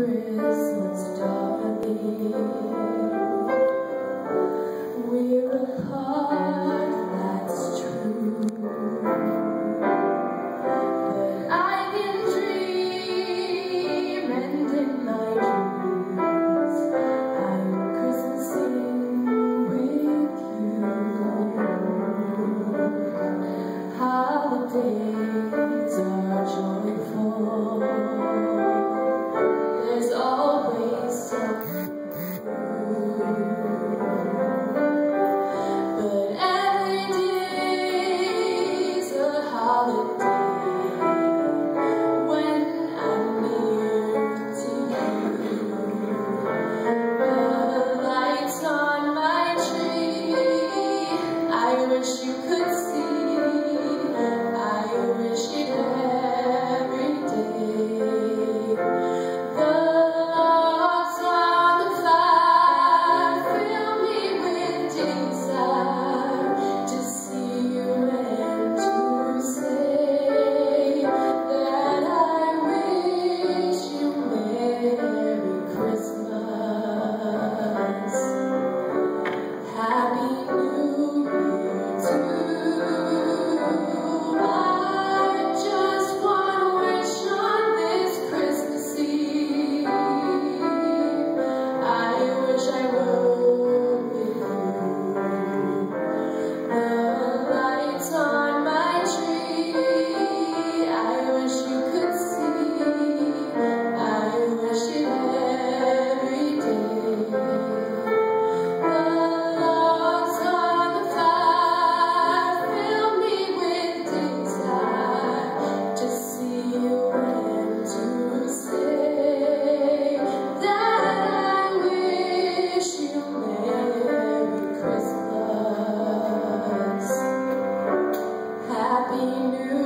Christmas, darling. We're apart, that's true, but I can dream, and in my dreams I'm Christmasing with you. Holidays are joyful. There's always something new, but every day's a holiday when I'm near to you. The lights on my tree, I wish you could see. I wish it every day. The logs on the fire fill me with desire to see you and to say that I wish you Merry Christmas, Happy New Year too. I just want to wish on this Christmas Eve. I wish I were with you. The lights on my tree, I wish you could see. I wish it every day. The logs on the fire fill me with desire to see you and to say that I wish you Merry Christmas, Happy New